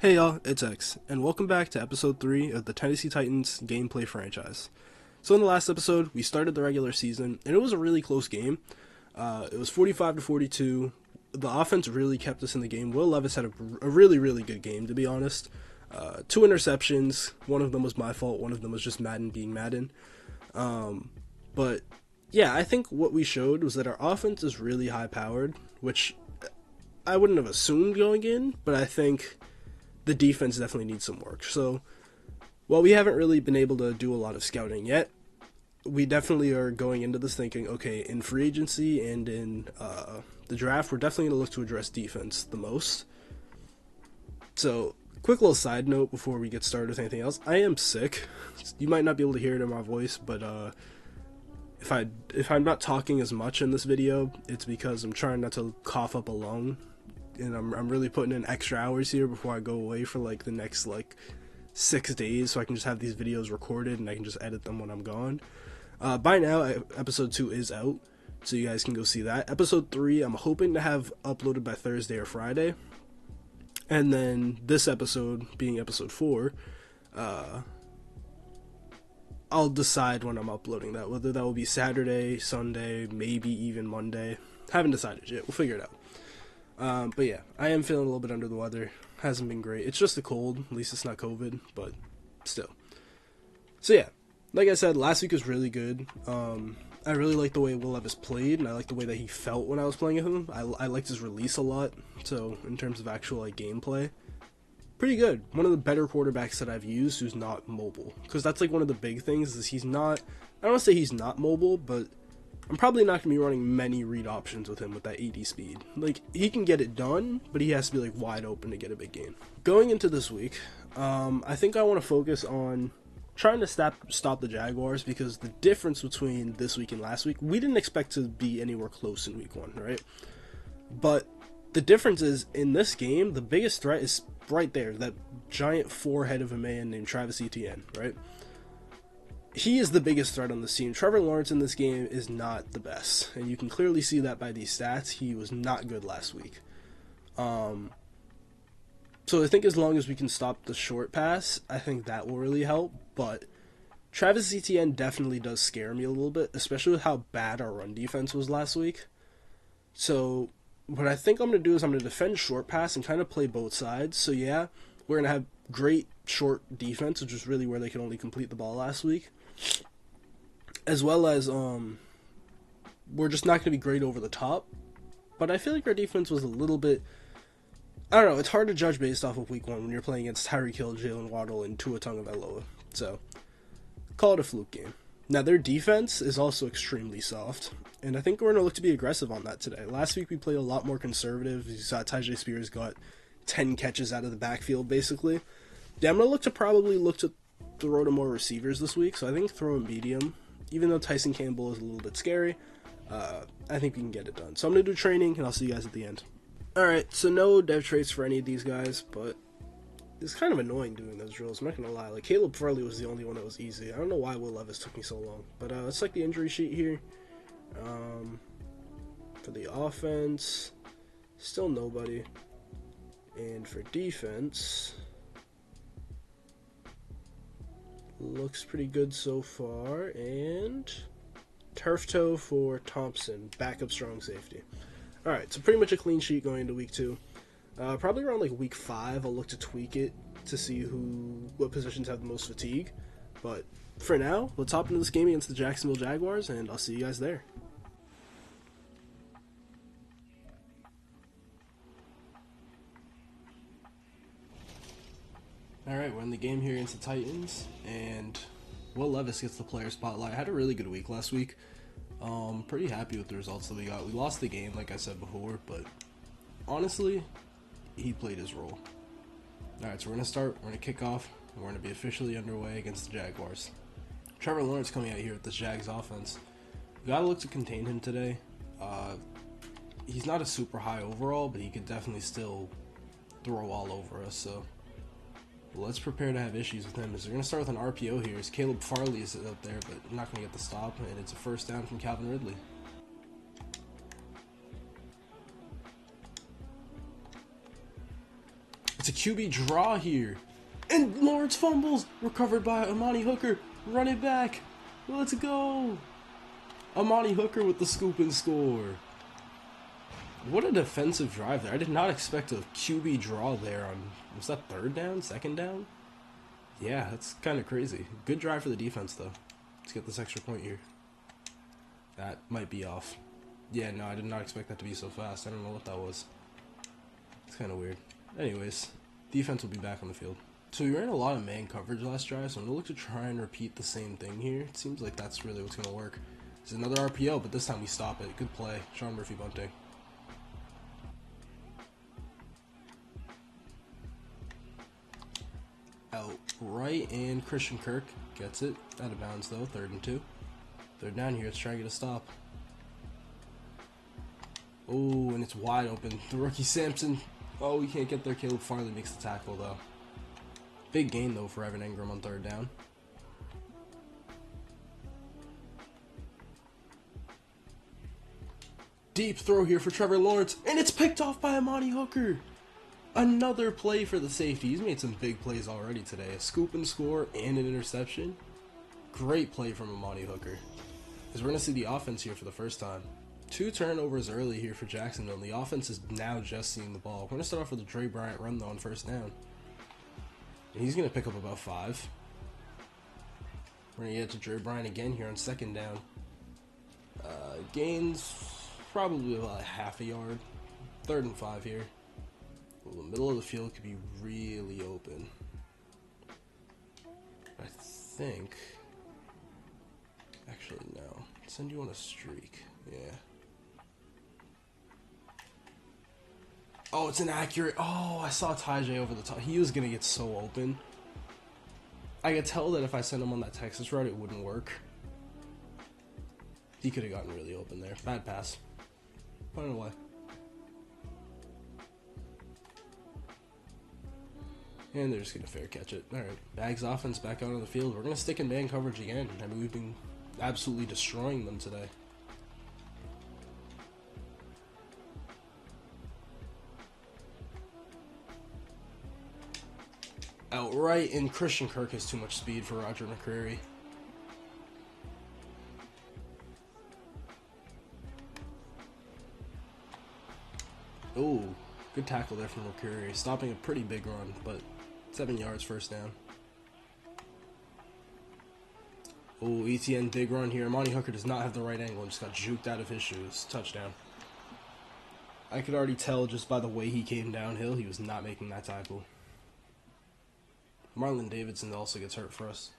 Hey y'all, it's X, and welcome back to episode 3 of the Tennessee Titans gameplay franchise. So in the last episode, we started the regular season, and it was a really close game. It was 45 to 42. The offense really kept us in the game. Will Levis had a really good game, to be honest. 2 interceptions, one of them was my fault, one of them was just Madden being Madden. But yeah, I think what we showed was that our offense is really high powered, which I wouldn't have assumed going in, but I think the defense definitely needs some work. So while we haven't really been able to do a lot of scouting yet, we definitely are going into this thinking, okay, in free agency and in the draft, we're definitely going to look to address defense the most. So quick little side note before we get started with anything else, I am sick. You might not be able to hear it in my voice, but if I'm not talking as much in this video, it's because I'm trying not to cough up a lung, and I'm really putting in extra hours here before I go away for like the next 6 days, so I can just have these videos recorded and I can just edit them when I'm gone. By now, episode 2 is out, so you guys can go see that. Episode 3, I'm hoping to have uploaded by Thursday or Friday, and then this episode, being episode 4, I'll decide when I'm uploading that, whether that will be Saturday, Sunday, maybe even Monday. Haven't decided yet. We'll figure it out. But yeah, I am feeling a little bit under the weather. Hasn't been great. It's just a cold. At least it's not COVID, but still. So yeah, like I said, last week was really good. I really liked the way Will Levis played, and I liked the way that he felt when I was playing with him. I liked his release a lot. So in terms of actual gameplay, pretty good. One of the better quarterbacks that I've used who's not mobile, because that's one of the big things is he's not. I don't want to say he's not mobile, but I'm probably not going to be running many read options with him with that 80 speed. He can get it done, but he has to be wide open to get a big gain. Going into this week, I think I want to focus on trying to stop the Jaguars, because the difference between this week and last week, we didn't expect to be anywhere close in week 1, right? But the difference is, in this game, the biggest threat is right there, that giant forehead of a man named Travis Etienne, right? He is the biggest threat on the team. Trevor Lawrence in this game is not the best, and you can clearly see that by these stats. He was not good last week. So I think as long as we can stop the short pass, I think that will really help. But Travis Etienne definitely does scare me a little bit, especially with how bad our run defense was last week. So what I think I'm going to do is I'm going to defend short pass and kind of play both sides. So yeah, we're going to have great short defense, which is really where they could only complete the ball last week. As well as we're just not going to be great over the top. But I feel like our defense was a little bit, I don't know, it's hard to judge based off of week 1 when you're playing against Tyreek Hill, Jalen Waddle, and Tua Tagovailoa. So call it a fluke game. Now, their defense is also extremely soft, and I think we're going to look to be aggressive on that today. Last week we played a lot more conservative. You saw Tyjae Spears got 10 catches out of the backfield, basically. Yeah, I'm going to probably look to throw to more receivers this week, so I think throw a medium. Even though Tyson Campbell is a little bit scary, I think we can get it done. So I'm going to do training, and I'll see you guys at the end. Alright, so no dev traits for any of these guys, but it's kind of annoying doing those drills, I'm not going to lie. Caleb Farley was the only one that was easy. I don't know why Will Levis took me so long. But let's the injury sheet here. For the offense, still nobody. And for defense, looks pretty good so far. And turf toe for Thompson, backup strong safety. Alright, so pretty much a clean sheet going into week 2. Probably around week 5, I'll look to tweak it to see what positions have the most fatigue. But for now, let's hop into this game against the Jacksonville Jaguars, and I'll see you guys there. Alright, we're in the game here against the Titans, and Will Levis gets the player spotlight. I had a really good week last week. Pretty happy with the results that we got. We lost the game, like I said before, but honestly, he played his role. Alright, so we're going to start, we're going to kick off, and we're going to be officially underway against the Jaguars. Trevor Lawrence coming out here with this Jags offense. We got to look to contain him today. He's not a super high overall, but he could definitely still throw all over us, so let's prepare to have issues with him. As we're going to start with an RPO here. As Caleb Farley is up there, but I'm not going to get the stop, and it's a first down from Calvin Ridley. It's a QB draw here. And Lawrence fumbles. Recovered by Amani Hooker. Run it back. Let's go. Amani Hooker with the scoop and score. What a defensive drive there. I did not expect a QB draw there on, was that third down? Second down? Yeah, that's kind of crazy. Good drive for the defense, though. Let's get this extra point here. That might be off. Yeah, no, I did not expect that to be so fast. I don't know what that was. It's kind of weird. Anyways, defense will be back on the field. So we ran a lot of man coverage last drive, so I'm going to look to try and repeat the same thing here. It seems like that's really what's going to work. It's another RPO, but this time we stop it. Good play. Sean Murphy bunting. Out right, and Christian Kirk gets it. Out of bounds, though. 3rd and 2. They're down here. Let's try and get a stop. Oh, and it's wide open. The rookie Sampson. Oh, we can't get there. Caleb Farley makes the tackle, though. Big gain, though, for Evan Engram on 3rd down. Deep throw here for Trevor Lawrence, and it's picked off by Amani Hooker. Another play for the safety. He's made some big plays already today. A scoop and score and an interception. Great play from Amani Hooker. Because we're going to see the offense here for the first time. 2 turnovers early here for Jacksonville, and the offense is now just seeing the ball. We're going to start off with a Dre Bryant run, though, on 1st down. And he's going to pick up about 5. We're going to get to Dre Bryant again here on 2nd down. Gains probably about half a yard. 3rd and 5 here. Well, the middle of the field could be really open. I think... Actually, no. Send you on a streak. Yeah. Oh, it's inaccurate. Oh, I saw Tajay over the top. He was going to get so open. I could tell that if I sent him on that Texas route, it wouldn't work. He could have gotten really open there. Bad pass. Put it away. And they're just going to fair catch it. Alright, Bags offense back out on the field. We're going to stick in man coverage again. I mean, we've been absolutely destroying them today. Outright, and Christian Kirk has too much speed for Roger McCreary. Oh, good tackle there from McCreary, stopping a pretty big run, but 7 yards, 1st down. Oh, ETN big run here. Amani Hooker does not have the right angle and just got juked out of his shoes. Touchdown. I could already tell just by the way he came downhill, he was not making that tackle. Marlon Davidson also gets hurt for us.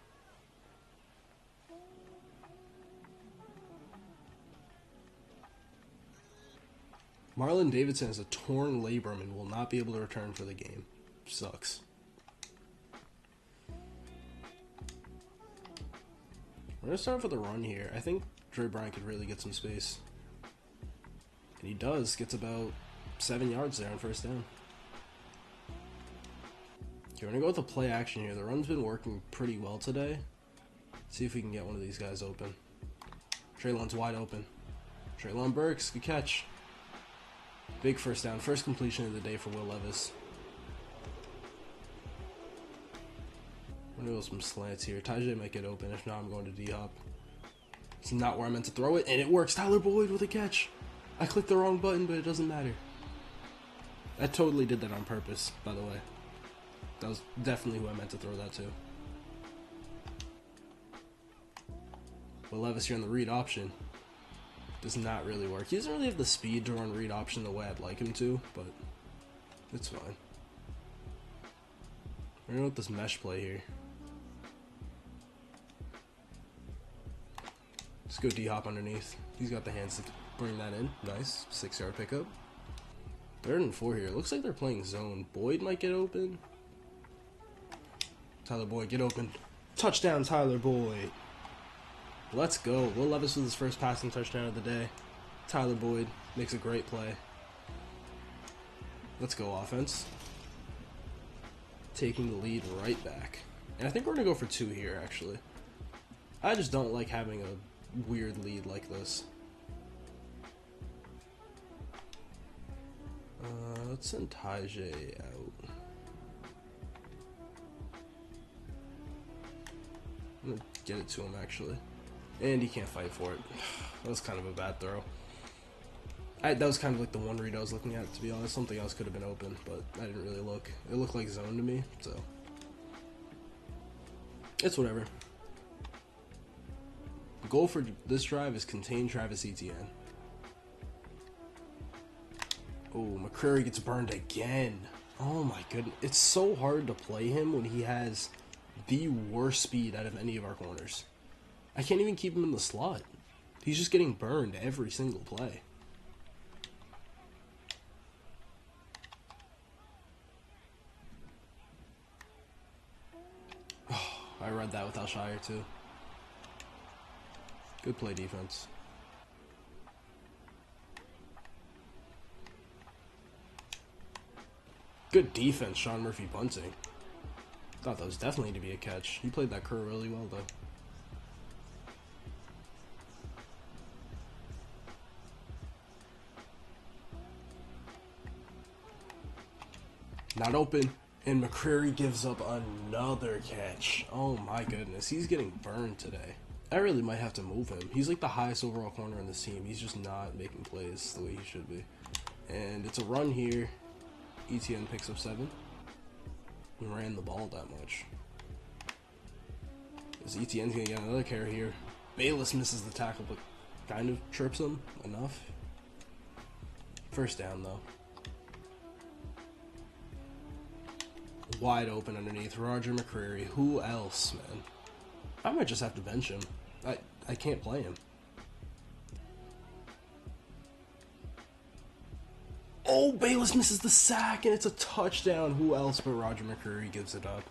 Marlon Davidson has a torn labrum and will not be able to return for the game. Sucks. We're going to start off with a run here. I think Dre Bryant could really get some space. And he does. Gets about 7 yards there on 1st down. Okay, we're going to go with the play action here. The run's been working pretty well today. See if we can get one of these guys open. Treylon's wide open. Treylon Burks, good catch. Big 1st down. First completion of the day for Will Levis. I'm going to go some slants here. Tajay might get open. If not, I'm going to D-Hop. It's not where I meant to throw it, and it works. Tyler Boyd with a catch. I clicked the wrong button, but it doesn't matter. I totally did that on purpose, by the way. That was definitely who I meant to throw that to. Will Levis here on the read option. Does not really work. He doesn't really have the speed to run read option the way I'd like him to, but it's fine. We're going with this mesh play here. Let's go D-Hop underneath. He's got the hands to bring that in. Nice. 6-yard pickup. 3rd and 4 here. Looks like they're playing zone. Boyd might get open. Tyler Boyd, get open. Touchdown, Tyler Boyd. Let's go. Will Levis with his first passing touchdown of the day. Tyler Boyd makes a great play. Let's go, offense. Taking the lead right back. And I think we're going to go for 2 here, actually. I just don't like having a weird lead like this. Let's send Tajay out. I'm gonna get it to him, actually. And he can't fight for it. That was kind of a bad throw. That was kind of like the one read I was looking at, to be honest. Something else could have been open, but I didn't really look. It looked like zone to me, so. It's whatever. The goal for this drive is contain Travis Etienne. Oh, McCreary gets burned again. Oh my goodness. It's so hard to play him when he has the worst speed out of any of our corners. I can't even keep him in the slot. He's just getting burned every single play. Oh, I read that without Shire too. Good play defense. Good defense, Sean Murphy bunting. Thought that was definitely to be a catch. He played that curve really well, though. Not open. And McCreary gives up another catch. Oh my goodness. He's getting burned today. I really might have to move him. He's like the highest overall corner in this team. He's just not making plays the way he should be. And it's a run here. Etienne picks up 7. He ran the ball that much. Is Etienne's gonna get another carry here. Bayless misses the tackle, but kind of trips him enough. First down though. Wide open underneath. Roger McCreary. Who else, man? I might just have to bench him. I can't play him. Oh, Bayless misses the sack, and it's a touchdown. Who else but Roger McCreary gives it up?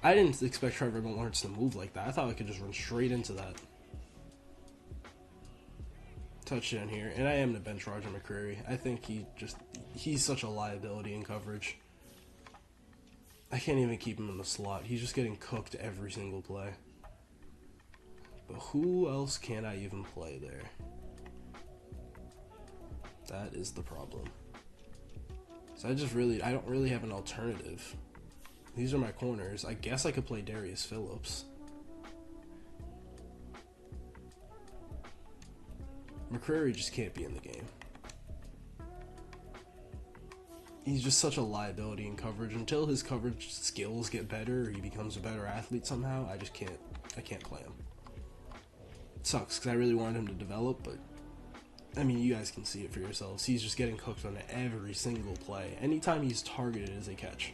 I didn't expect Trevor Lawrence to move like that. I thought I could just run straight into that. Touchdown here, and I am going to bench Roger McCreary. I think he's such a liability in coverage. I can't even keep him in the slot. He's just getting cooked every single play. But who else can I even play there? That is the problem. So I don't really have an alternative. These are my corners. I guess I could play Darius Phillips. McCreary just can't be in the game. He's just such a liability in coverage. Until his coverage skills get better or he becomes a better athlete somehow, I can't play him. It sucks because I really wanted him to develop, but I mean, you guys can see it for yourselves. He's just getting cooked on every single play. Anytime he's targeted is a catch.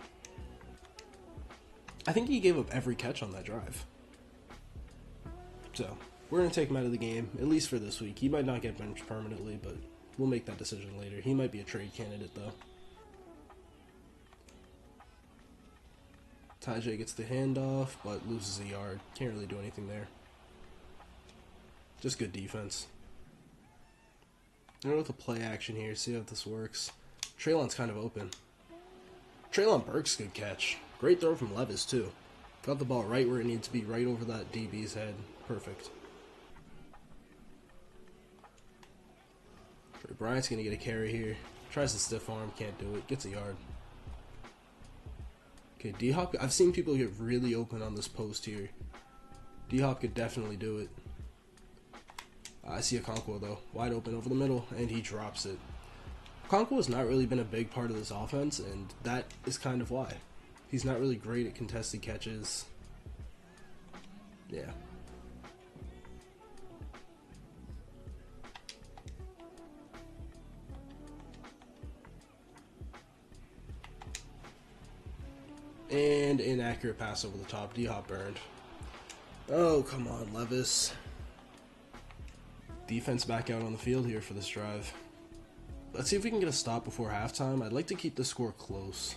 I think he gave up every catch on that drive. So, we're going to take him out of the game, at least for this week. He might not get benched permanently, but we'll make that decision later. He might be a trade candidate, though. Tajay gets the handoff, but loses a yard. Can't really do anything there. Just good defense. I'm going to go with the play action here, see how this works. Traylon's kind of open. Traylon Burks, good catch. Great throw from Levis, too. Got the ball right where it needs to be, right over that DB's head. Perfect. Trey Bryant's going to get a carry here. Tries to stiff arm, can't do it. Gets a yard. Okay, D-Hop, I've seen people get really open on this post here. D-Hop could definitely do it. I see Okonkwo, though. Wide open over the middle, and he drops it. Okonkwo has not really been a big part of this offense, and that is kind of why. He's not really great at contested catches. Yeah. And inaccurate pass over the top. D-Hop burned. Oh, come on, Levis. Defense back out on the field here for this drive. Let's see if we can get a stop before halftime. I'd like to keep the score close.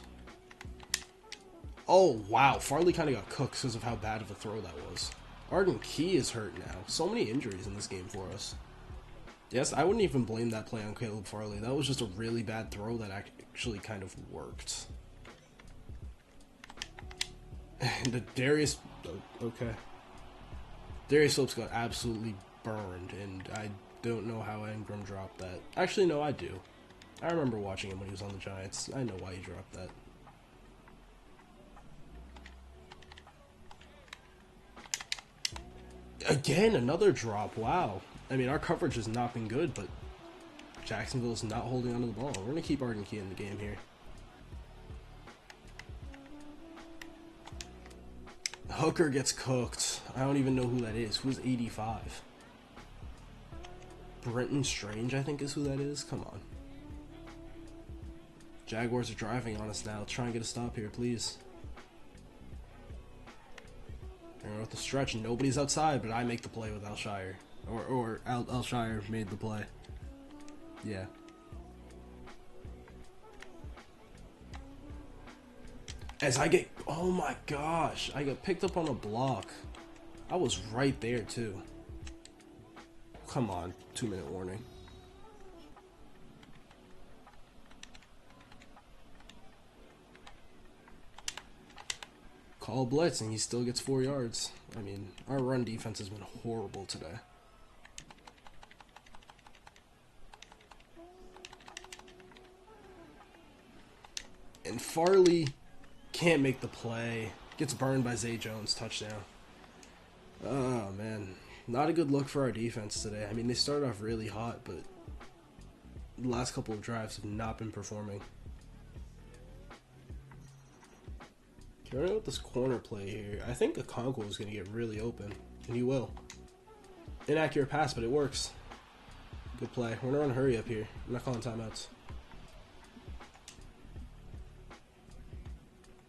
Oh, wow. Farley kind of got cooked because of how bad of a throw that was. Arden Key is hurt now. So many injuries in this game for us. Yes, I wouldn't even blame that play on Caleb Farley. That was just a really bad throw that actually kind of worked. And the Darius... Okay. Darius Phillips got absolutely burned, and I don't know how Ingram dropped that. Actually, no, I do. I remember watching him when he was on the Giants. I know why he dropped that. Again, another drop. Wow. I mean, our coverage has not been good, but Jacksonville's not holding onto the ball. We're going to keep Arden Key in the game here. Hooker gets cooked. I don't even know who that is. Who's 85? Brenton Strange, I think, is who that is. Come on. Jaguars are driving on us now. Try and get a stop here, please. And with the stretch, nobody's outside, but I make the play with Alshire. Or Alshire made the play. Yeah. As I get... Oh my gosh. I got picked up on a block. I was right there, too. Come on. 2-minute warning. Call blitz, and he still gets 4 yards. I mean, our run defense has been horrible today. And Farley can't make the play. Gets burned by Zay Jones. Touchdown. Oh, man. Not a good look for our defense today. I mean, they started off really hot, but the last couple of drives have not been performing. Carrying out this corner play here. I think Okonkwo is going to get really open, and he will. Inaccurate pass, but it works. Good play. We're going to run hurry up here. I'm not calling timeouts.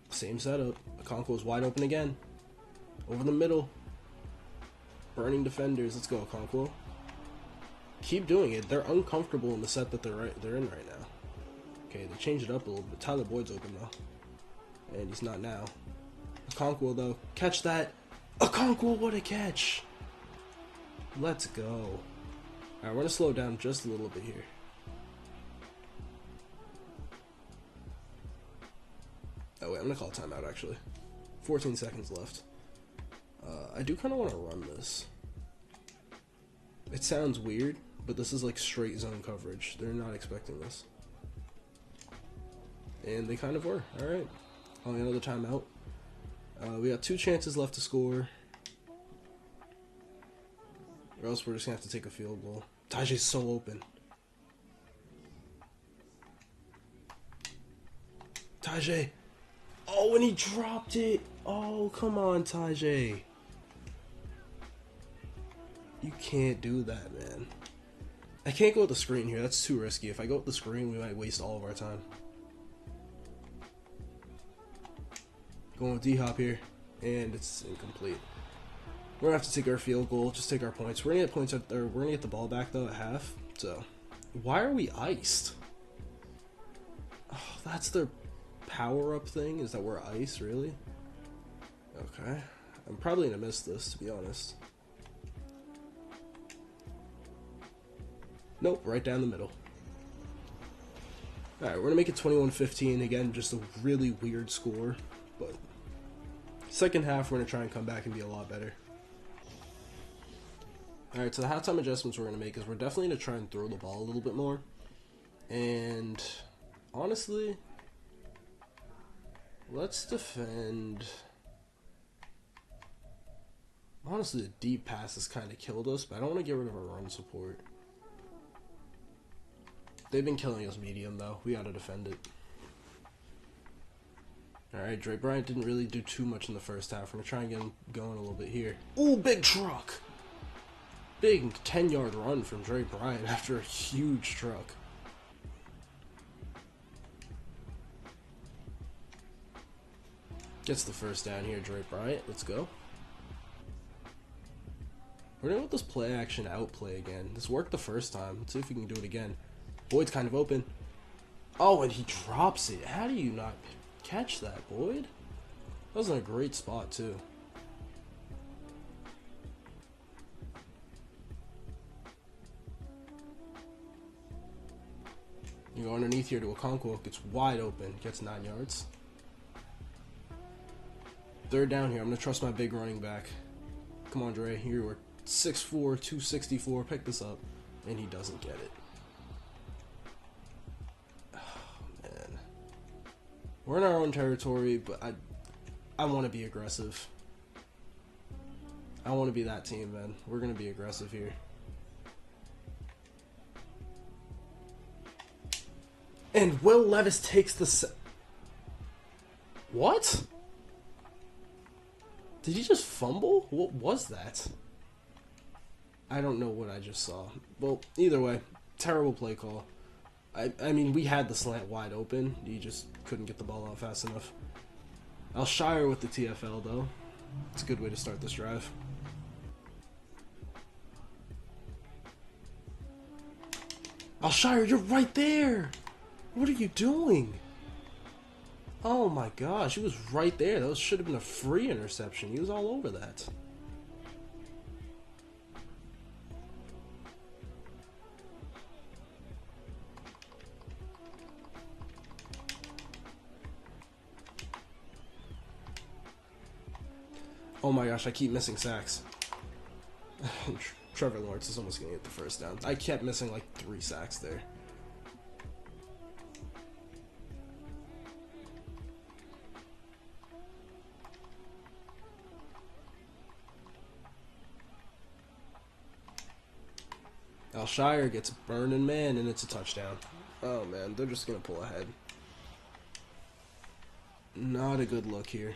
Same setup. Okonkwo is wide open again. Over the middle. Burning defenders. Let's go, Okonkwo. Keep doing it. They're uncomfortable in the set that they're in right now. Okay, they changed it up a little bit. Tyler Boyd's open though. And he's not now. Okonkwo though. Catch that. Okonkwo, what a catch. Let's go. Alright, we're going to slow down just a little bit here. Oh wait, I'm going to call timeout actually. 14 seconds left. I do kind of want to run this. It sounds weird, but this is like straight zone coverage. They're not expecting this. And they kind of were. Alright. Calling another timeout. We got 2 chances left to score. Or else we're just going to have to take a field goal. Tajay's so open. Tajay. Oh, and he dropped it. Oh, come on, Tajay. You can't do that, man. I can't go with the screen here. That's too risky. If I go with the screen, we might waste all of our time. Going with D-Hop here. And it's incomplete. We're going to have to take our field goal. Just take our points. We're going to get points, we're going to get the ball back, though, at half. So, why are we iced? Oh, that's their power-up thing? Is that we're ice, really? Okay. I'm probably going to miss this, to be honest. Nope, right down the middle. Alright, we're going to make it 21-15. Again, just a really weird score. But second half, we're going to try and come back and be a lot better. Alright, so the halftime adjustments we're going to make is we're definitely going to try and throw the ball a little bit more. And honestly, let's defend. Honestly, the deep passes kind of killed us, but I don't want to get rid of our run support. They've been killing us medium, though. We got to defend it. Alright, Dre Bryant didn't really do too much in the first half. We're going to try and get him going a little bit here. Ooh, big truck! Big 10-yard run from Dre Bryant after a huge truck. Gets the first down here, Dre Bryant. Let's go. We're going to let this play action outplay again. This worked the first time. Let's see if we can do it again. Boyd's kind of open. Oh, and he drops it. How do you not catch that, Boyd? That was in a great spot, too. You go underneath here to Okonkwo. Gets wide open. Gets 9 yards. Third down here. I'm going to trust my big running back. Come on, Dre. Here we're 6'4", 264. Pick this up. And he doesn't get it. We're in our own territory, but I want to be aggressive. I want to be that team, man. We're going to be aggressive here. And Will Levis takes the... What? Did he just fumble? What was that? I don't know what I just saw. Well, either way, terrible play call. I mean, we had the slant wide open. You just couldn't get the ball out fast enough. Alshire with the TFL, though. It's a good way to start this drive. Alshire, you're right there! What are you doing? Oh my gosh, he was right there. That should have been a free interception. He was all over that. Oh my gosh, I keep missing sacks. Trevor Lawrence is almost going to get the first down. I kept missing like 3 sacks there. Alshire gets burning man, and it's a touchdown. Oh man, they're just going to pull ahead. Not a good look here.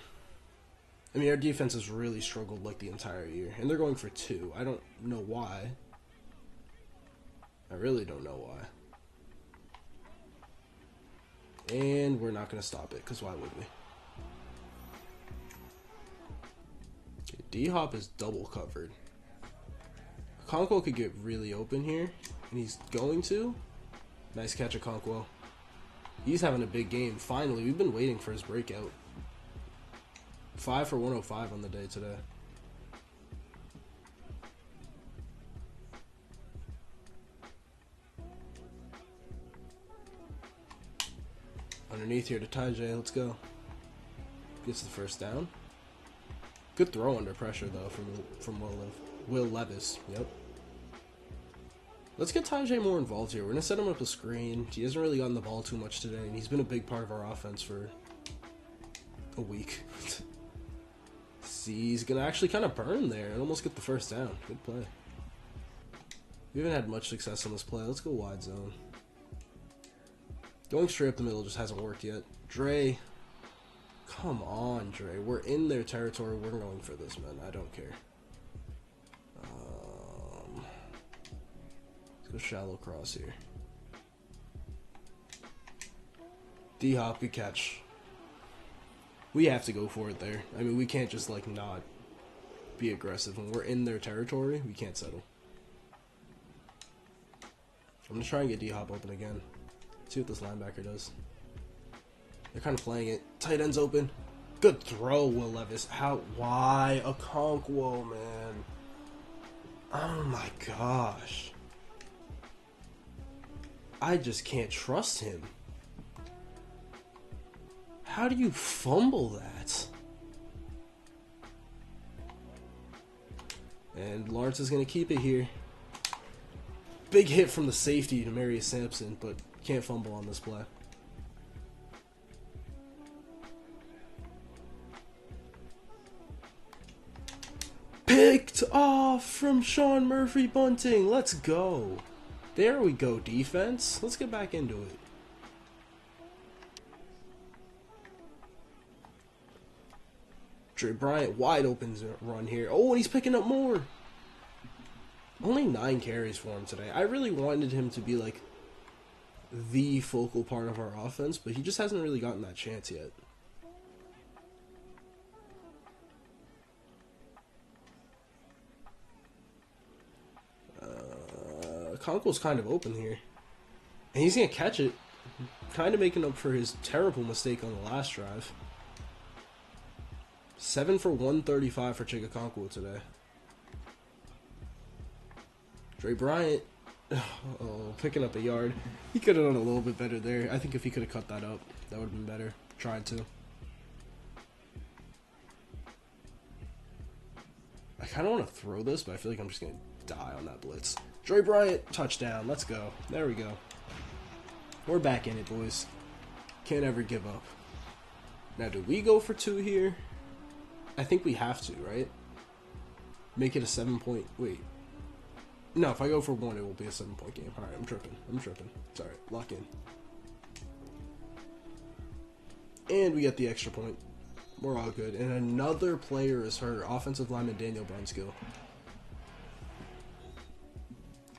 I mean, our defense has really struggled like the entire year, and they're going for 2. I don't know why. I really don't know why. And we're not going to stop it, because why would we? Okay, D-Hop is double covered. Okonkwo could get really open here, and he's going to. Nice catch, Okonkwo. He's having a big game. Finally, we've been waiting for his breakout. 5 for 105 on the day today. Underneath here to Tajay, let's go. Gets the first down. Good throw under pressure though from Will Levis. Yep. Let's get Tajay more involved here. We're gonna set him up a screen. He hasn't really gotten the ball too much today, and he's been a big part of our offense for a week. See, he's gonna actually kind of burn there and almost get the first down. Good play. We haven't had much success on this play. Let's go wide zone. Going straight up the middle just hasn't worked yet. Dre. Come on, Dre. We're in their territory. We're going for this, man. I don't care. Let's go shallow cross here. D-Hop, good catch. We have to go for it there. I mean, we can't just, like, not be aggressive. When we're in their territory, we can't settle. I'm going to try and get D-Hop open again. See what this linebacker does. They're kind of playing it. Tight end's open. Good throw, Will Levis. Why? Okonkwo, man. Oh, my gosh. I just can't trust him. How do you fumble that? And Lawrence is going to keep it here. Big hit from the safety to Marius Sampson, but can't fumble on this play. Picked off from Sean Murphy Bunting. Let's go. There we go, defense. Let's get back into it. Dre Bryant, wide open run here. Oh, and he's picking up more. Only 9 carries for him today. I really wanted him to be like the focal part of our offense, but he just hasn't really gotten that chance yet. Okonkwo's kind of open here. And he's going to catch it. Kind of making up for his terrible mistake on the last drive. 7 for 135 for Chig Okonkwo today. Dre Bryant, picking up a yard. He could have done a little bit better there. I think if he could have cut that up, that would have been better. Tried to. I kind of want to throw this, but I feel like I'm just going to die on that blitz. Dre Bryant, touchdown. Let's go. There we go. We're back in it, boys. Can't ever give up. Now, do we go for 2 here? I think we have to, right? Make it a 7-point. Wait. No, if I go for 1, it will be a 7-point game. Alright, I'm tripping. It's alright. Lock in. And we get the extra point. We're all good. And another player is hurt. Offensive lineman Daniel Brunskill.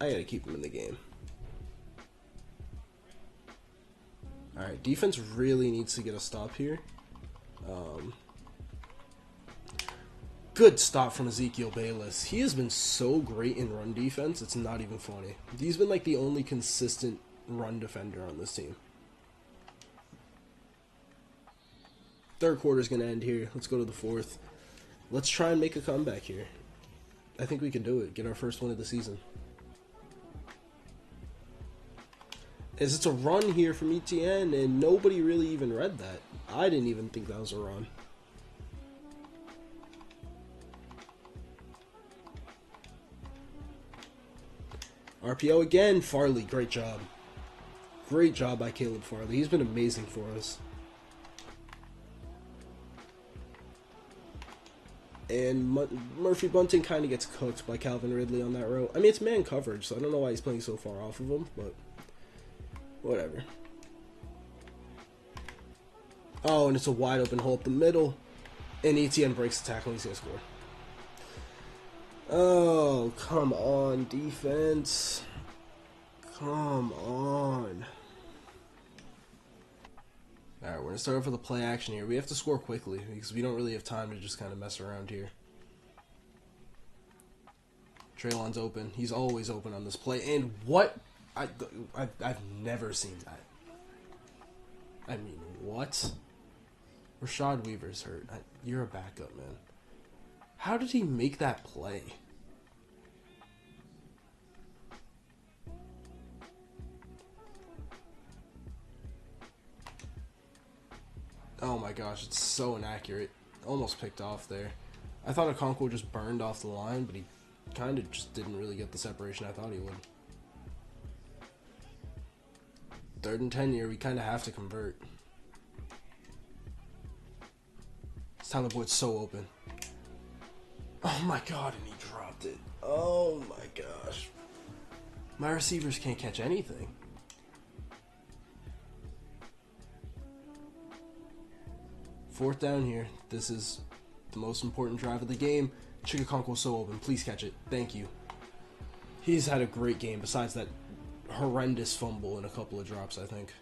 I gotta keep him in the game. Alright, defense really needs to get a stop here. Good stop from Ezekiel Bayless. He has been so great in run defense, it's not even funny. He's been like the only consistent run defender on this team. Third quarter's going to end here. Let's go to the fourth. Let's try and make a comeback here. I think we can do it. Get our first win of the season. As it's a run here from ETN, and nobody really even read that. I didn't even think that was a run. RPO again. Farley, great job. Great job by Caleb Farley. He's been amazing for us. And Murphy Bunting kind of gets cooked by Calvin Ridley on that row. I mean, it's man coverage, so I don't know why he's playing so far off of him, but whatever. Oh, and it's a wide open hole up the middle. And ETN breaks the tackle, and he's going to score. Oh, come on, defense. Come on. Alright, we're going to start off with a play action here. We have to score quickly because we don't really have time to just kind of mess around here. Traylon's open. He's always open on this play. And what? I've never seen that. I mean, what? Rashad Weaver's hurt. You're a backup, man. How did he make that play? Oh my gosh, it's so inaccurate. Almost picked off there. I thought Okonkwo just burned off the line, but he kind of just didn't really get the separation I thought he would. 3rd and 10 here, we kind of have to convert. Tyler Boyd's so open. Oh my god, and he dropped it. Oh my gosh. My receivers can't catch anything. Fourth down here. This is the most important drive of the game. Okonkwo's so open. Please catch it. Thank you. He's had a great game besides that horrendous fumble and a couple of drops, I think.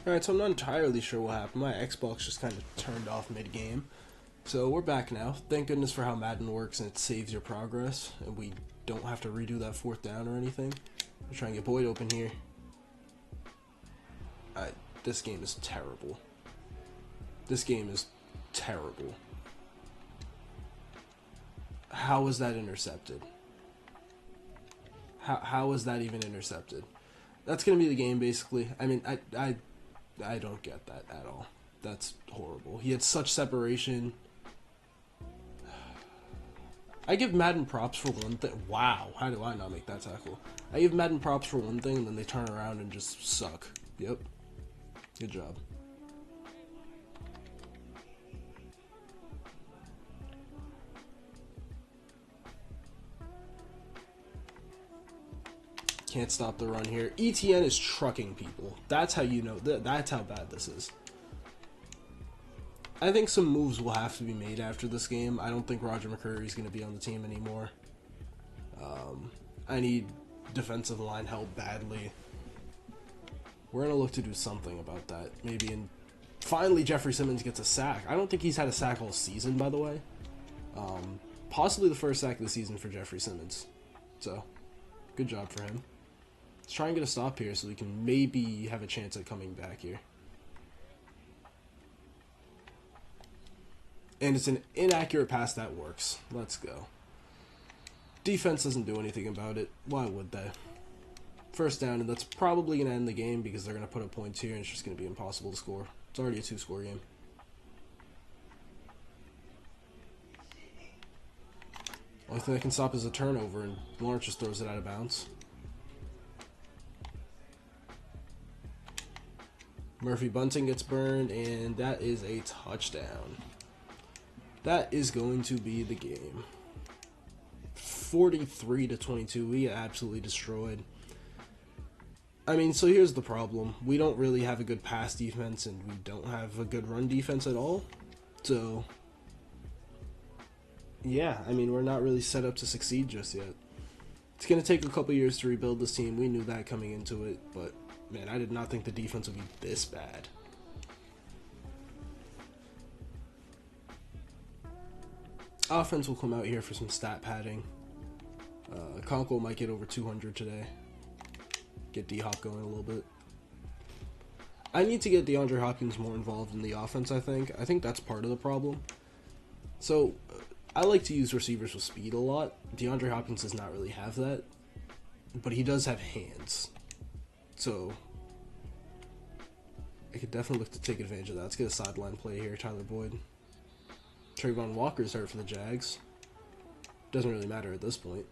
Alright, so I'm not entirely sure what happened. My Xbox just kind of turned off mid-game. So we're back now. Thank goodness for how Madden works and it saves your progress. And we don't have to redo that 4th down or anything. We're trying to get Boyd open here. This game is terrible. This game is terrible. How was that intercepted? How was that even intercepted? That's going to be the game, basically. I mean, I don't get that at all. That's horrible. He had such separation. I give Madden props for one thing. Wow, how do I not make that tackle? I give Madden props for one thing, and then they turn around and just suck. Yep. Good job. Can't stop the run here. ETN is trucking people. That's how you know. That's how bad this is. I think some moves will have to be made after this game. I don't think Roger McCreary is going to be on the team anymore. I need defensive line help badly. We're going to look to do something about that. Maybe in... Finally, Jeffrey Simmons gets a sack. I don't think he's had a sack all season, by the way. Possibly the first sack of the season for Jeffrey Simmons. So, good job for him. Let's try and get a stop here so we can maybe have a chance at coming back here. And it's an inaccurate pass that works. Let's go. Defense doesn't do anything about it. Why would they? First down, and that's probably going to end the game because they're going to put up points here and it's just going to be impossible to score. It's already a 2-score game. Only thing that can stop is a turnover, and Lawrence just throws it out of bounds. Murphy Bunting gets burned, and that is a touchdown. That is going to be the game. 43-22. We absolutely destroyed. I mean, so here's the problem. We don't really have a good pass defense, and we don't have a good run defense at all. So, yeah, I mean, we're not really set up to succeed just yet. It's going to take a couple years to rebuild this team. We knew that coming into it, but, man, I did not think the defense would be this bad. Offense will come out here for some stat padding. Conco might get over 200 today. Get D-Hop going a little bit. I need to get DeAndre Hopkins more involved in the offense, I think. I think that's part of the problem. So, I like to use receivers with speed a lot. DeAndre Hopkins does not really have that. But he does have hands. So, I could definitely look to take advantage of that. Let's get a sideline play here, Tyler Boyd. Trayvon Walker's hurt for the Jags. Doesn't really matter at this point.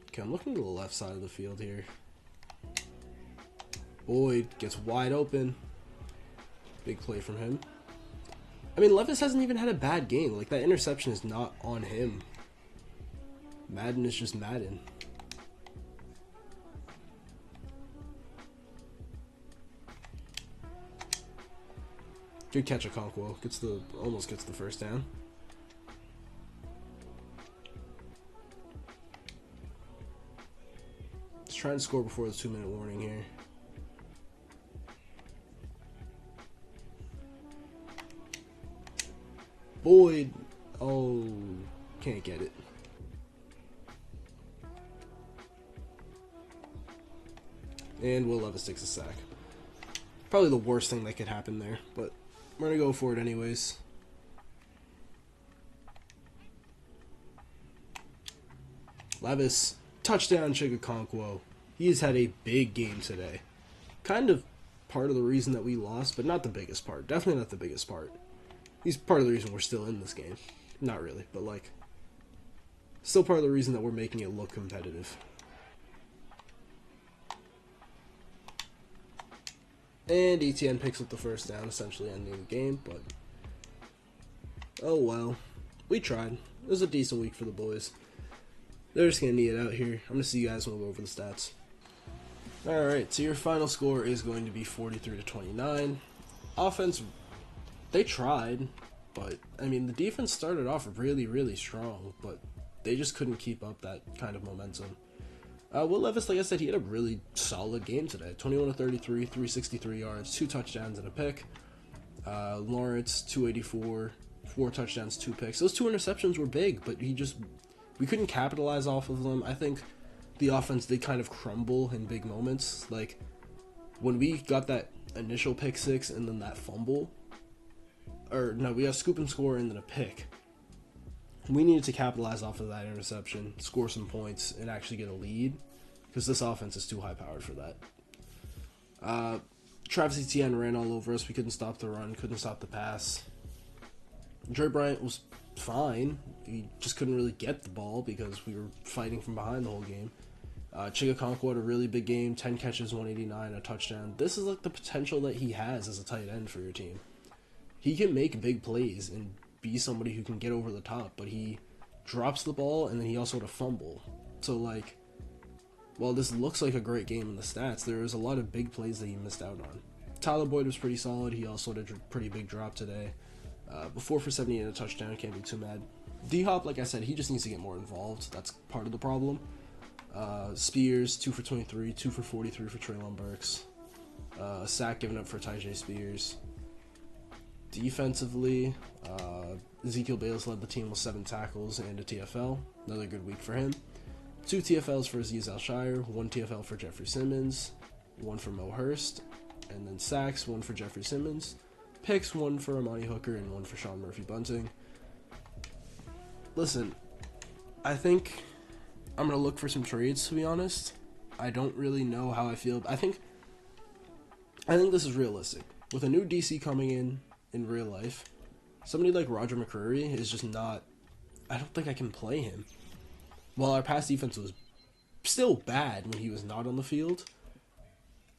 Okay, I'm looking to the left side of the field here. Boyd gets wide open. Big play from him. I mean, Levis hasn't even had a bad game. Like, that interception is not on him. Madden is just Madden. Good catch, Okonkwo. Almost gets the first down. Let's try and score before the 2-minute warning here. Boyd. Oh, can't get it. And Will Levis takes a sack. Probably the worst thing that could happen there, but we're going to go for it anyways. Levis. Touchdown, Okonkwo. He has had a big game today. Kind of part of the reason that we lost, but not the biggest part. Definitely not the biggest part. He's part of the reason we're still in this game. Not really, but like, still part of the reason that we're making it look competitive. And ETN picks up the first down, essentially ending the game, but oh well. We tried. It was a decent week for the boys. They're just going to knee it out here. I'm going to see you guys when we go over the stats. Alright, so your final score is going to be 43-29. Offense, they tried, but, I mean, the defense started off really, really strong, but they just couldn't keep up that kind of momentum. Will Levis, like I said, he had a really solid game today. 21-33, 363 yards, 2 touchdowns and a pick. Lawrence, 284, 4 touchdowns, 2 picks. Those 2 interceptions were big, but we couldn't capitalize off of them. I think the offense did kind of crumble in big moments. Like, when we got that initial pick 6 and then that fumble, or no, we got a scoop and score and then a pick. We needed to capitalize off of that interception, score some points, and actually get a lead, because this offense is too high-powered for that. Travis Etienne ran all over us. We couldn't stop the run, couldn't stop the pass. Dre Bryant was fine. He just couldn't really get the ball because we were fighting from behind the whole game. Okonkwo had a really big game, 10 catches, 189, a touchdown. This is like the potential that he has as a tight end for your team. He can make big plays and be somebody who can get over the top, but he drops the ball and then he also had a fumble. So, like, while this looks like a great game in the stats, there was a lot of big plays that he missed out on. Tyler Boyd was pretty solid. He also had a pretty big drop today. 4 for 70 and a touchdown, can't be too mad. D-Hop, like I said, he just needs to get more involved. That's part of the problem. Spears, 2 for 23, 2 for 43 for Treylon Burks. A sack given up for Tyjae Spears. Defensively, Ezekiel Bayless led the team with 7 tackles and a TFL. Another good week for him. 2 TFLs for Azeez Al-Shire, 1 TFL for Jeffrey Simmons, 1 for Mo Hurst, and then sacks, 1 for Jeffrey Simmons. Picks, 1 for Amani Hooker and 1 for Sean Murphy-Bunting. Listen, I think I'm going to look for some trades, to be honest. I don't really know how I feel. I think this is realistic. With a new DC coming in real life, somebody like Roger McCreary is just not... I don't think I can play him. While our pass defense was still bad when he was not on the field,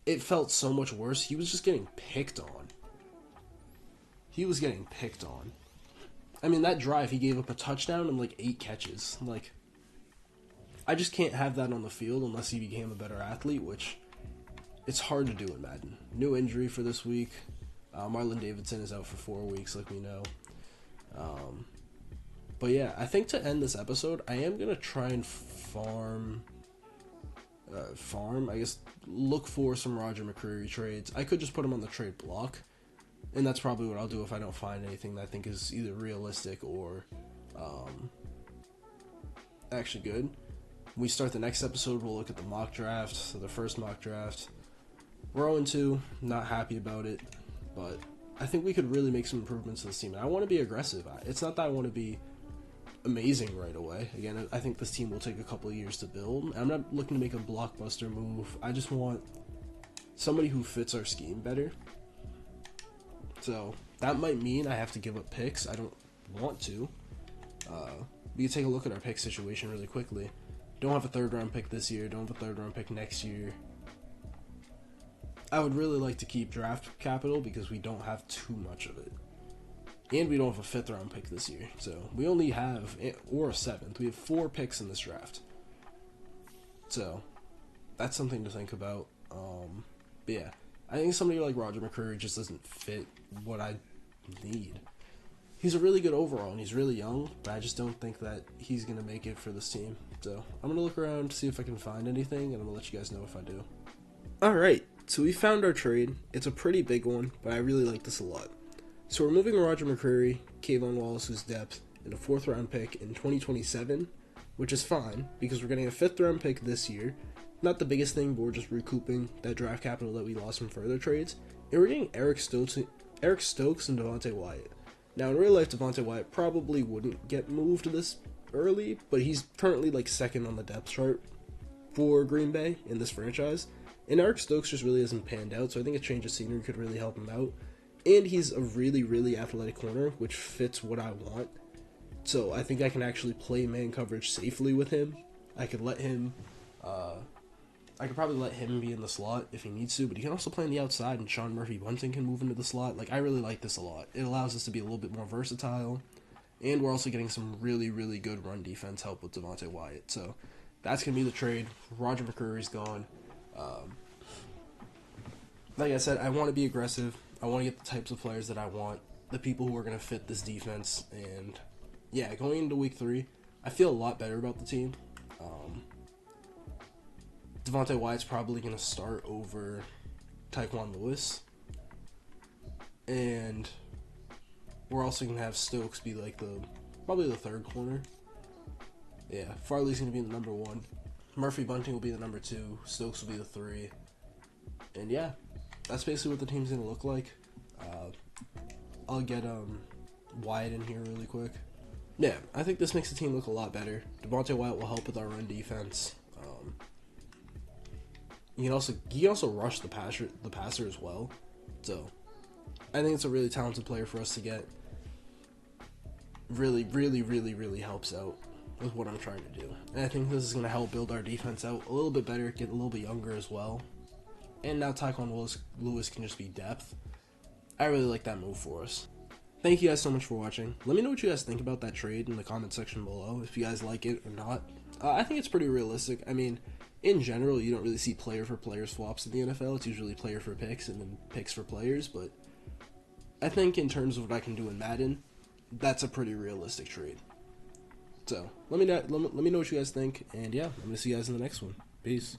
it felt so much worse. He was just getting picked on. He was getting picked on. I mean, that drive, he gave up a touchdown and like 8 catches. Like, I just can't have that on the field unless he became a better athlete, which it's hard to do in Madden. New injury for this week. Marlon Davidson is out for 4 weeks, like we know. But yeah, I think to end this episode, I am going to try and I guess, look for some Roger McCreary trades. I could just put him on the trade block, and that's probably what I'll do if I don't find anything that I think is either realistic or actually good. When we start the next episode, we'll look at the mock draft. So the first mock draft, we're 0-2, not happy about it, but I think we could really make some improvements to this team. And I want to be aggressive. It's not that I want to be amazing right away. Again, I think this team will take a couple of years to build. I'm not looking to make a blockbuster move. I just want somebody who fits our scheme better. So that might mean I have to give up picks. I don't want to. We can take a look at our pick situation really quickly. Don't have a 3rd round pick this year. Don't have a 3rd round pick next year. I would really like to keep draft capital because we don't have too much of it. And we don't have a 5th round pick this year. So we only have, or a 7th. We have 4 picks in this draft. So that's something to think about. But yeah, I think somebody like Roger McCreary just doesn't fit what I need. He's a really good overall, and he's really young, but I just don't think that he's going to make it for this team. So I'm going to look around to see if I can find anything, and I'm going to let you guys know if I do. Alright, so we found our trade. It's a pretty big one, but I really like this a lot. So we're moving Roger McCreary, Kayvon Wallace's depth, and a 4th round pick in 2027, which is fine, because we're getting a 5th round pick this year. Not the biggest thing, but we're just recouping that draft capital that we lost from further trades. And we're getting Eric Stokes and Devontae Wyatt. Now, in real life, Devontae Wyatt probably wouldn't get moved this early, but he's currently like 2nd on the depth chart for Green Bay in this franchise. And Eric Stokes just really hasn't panned out, so I think a change of scenery could really help him out. And he's a really, really athletic corner, which fits what I want. So I think I can actually play man coverage safely with him. I could let him, I could probably let him be in the slot if he needs to, but he can also play on the outside, and Sean Murphy-Bunting can move into the slot. Like, I really like this a lot. It allows us to be a little bit more versatile, and we're also getting some really, really good run defense help with Devontae Wyatt. So that's going to be the trade. Roger McCreary's gone. Like I said, I want to be aggressive. I want to get the types of players that I want, the people who are going to fit this defense, and yeah, going into week 3, I feel a lot better about the team. Devontae Wyatt's probably going to start over Tyquan Lewis, and we're also going to have Stokes be like probably the 3rd corner. Yeah, Farley's going to be the number 1. Murphy-Bunting will be the number 2. Stokes will be the 3. And yeah, that's basically what the team's going to look like. I'll get Wyatt in here really quick. Yeah, I think this makes the team look a lot better. Devontae Wyatt will help with our run defense. He can also rush the passer as well. So I think it's a really talented player for us to get. Really, really, really, really helps out with what I'm trying to do. And I think this is going to help build our defense out a little bit better, get a little bit younger as well. And now Tyquan Lewis can just be depth. I really like that move for us. Thank you guys so much for watching. Let me know what you guys think about that trade in the comment section below, if you guys like it or not. I think it's pretty realistic. I mean, in general, you don't really see player-for-player swaps in the NFL. It's usually player for picks and then picks for players. But I think in terms of what I can do in Madden, that's a pretty realistic trade. So let me know what you guys think. And yeah, I'm going to see you guys in the next one. Peace.